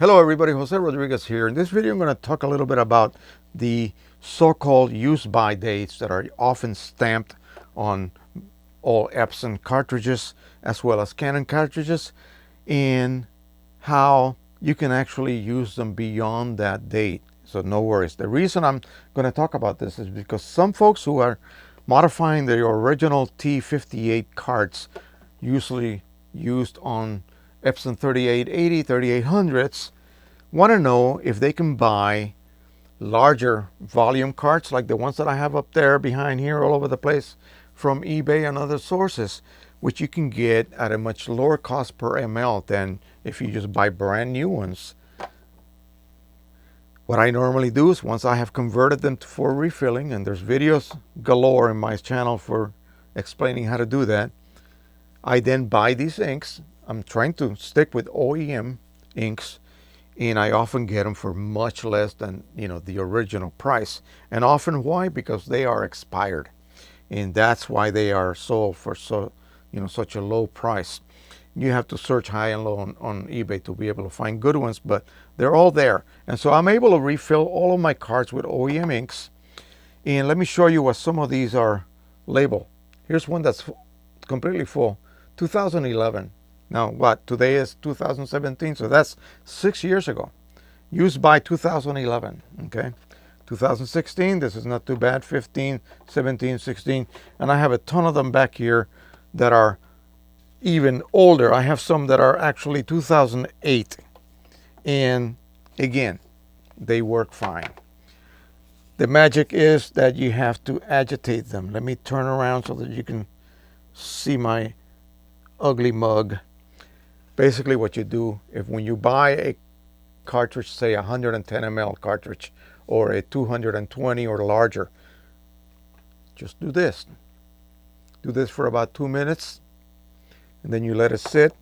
Hello everybody, Jose Rodriguez here. In this video I'm going to talk a little bit about the so-called use-by dates that are often stamped on all Epson cartridges as well as Canon cartridges, and how you can actually use them beyond that date. So no worries. The reason I'm going to talk about this is because some folks who are modifying their original T58 carts, usually used on Epson 3880, 3800s, want to know if they can buy larger volume carts like the ones that I have up there behind here all over the place from eBay and other sources, which you can get at a much lower cost per ml than if you just buy brand new ones. What I normally do is, once I have converted them for refilling, and there's videos galore in my channel for explaining how to do that, I then buy these inks. I'm trying to stick with OEM inks, and I often get them for much less than the original price. And often why? Because they are expired, and that's why they are sold for such a low price. You have to search high and low on eBay to be able to find good ones, but they're all there. And so I'm able to refill all of my carts with OEM inks. And let me show you what some of these are labeled. Here's one that's completely full, 2011. Now what, today is 2017, so that's 6 years ago. Used by 2011, okay? 2016, this is not too bad, 15, 17, 16, and I have a ton of them back here that are even older. I have some that are actually 2008, and again, they work fine. The magic is that you have to agitate them. Let me turn around so that you can see my ugly mug. Basically what you do, when you buy a cartridge, say 110 ml cartridge or a 220 or larger, just do this. Do this for about 2 minutes, and then you let it sit,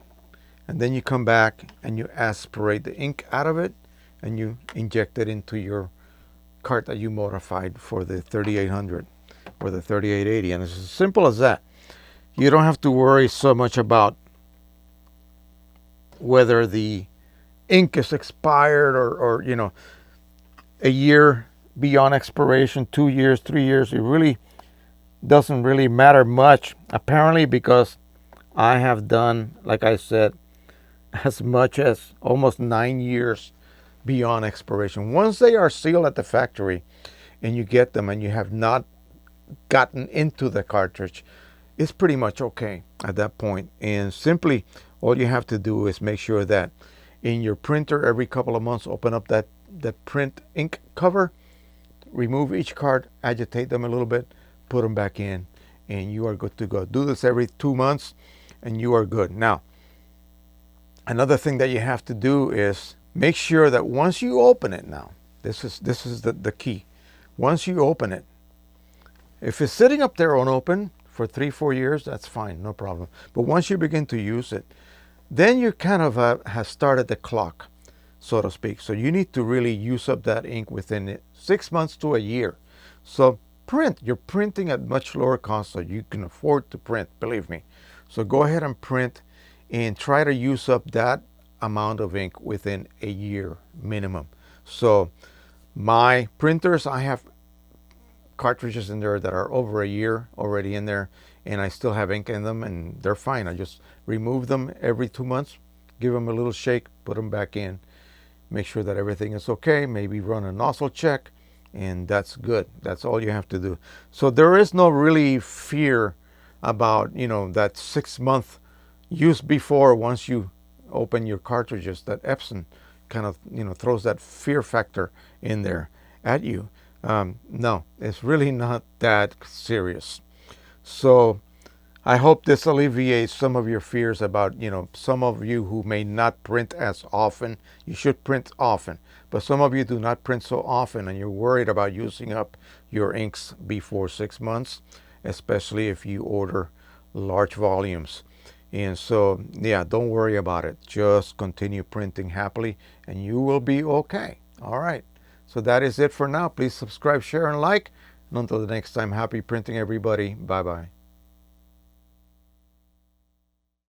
and then you come back and you aspirate the ink out of it, and you inject it into your cart that you modified for the 3800 or the 3880, and it's as simple as that. You don't have to worry so much about whether the ink is expired or a year beyond expiration, 2 years, 3 years. It really doesn't really matter much, apparently, because I have done, like I said, as much as almost 9 years beyond expiration. Once they are sealed at the factory and you get them and you have not gotten into the cartridge, it's pretty much okay at that point. And simply all you have to do is make sure that in your printer every couple of months, open up that print ink cover, remove each card, agitate them a little bit, put them back in, and you are good to go. Do this every 2 months and you are good. Now, another thing that you have to do is make sure that once you open it, now this is the key. Once you open it, if it's sitting up there unopened for 3-4 years, that's fine, no problem. But once you begin to use it, then you kind of have started the clock, so to speak. So you need to really use up that ink within 6 months to a year. So print. You're printing at much lower cost, so you can afford to print, believe me. So go ahead and print and try to use up that amount of ink within a year minimum. So my printers, I have cartridges in there that are over a year already in there, and I still have ink in them, and they're fine. I just remove them every 2 months, give them a little shake, put them back in, make sure that everything is okay, maybe run a nozzle check, and that's good. That's all you have to do. So there is no really fear about that 6-month use before, once you open your cartridges, that Epson kind of throws that fear factor in there at you. No, it's really not that serious. So I hope this alleviates some of your fears about, some of you who may not print as often. You should print often, but some of you do not print so often, and you're worried about using up your inks before 6 months, especially if you order large volumes. And so, yeah, don't worry about it. Just continue printing happily and you will be okay. All right. So that is it for now. Please subscribe, share, and like. And until the next time, happy printing, everybody. Bye-bye.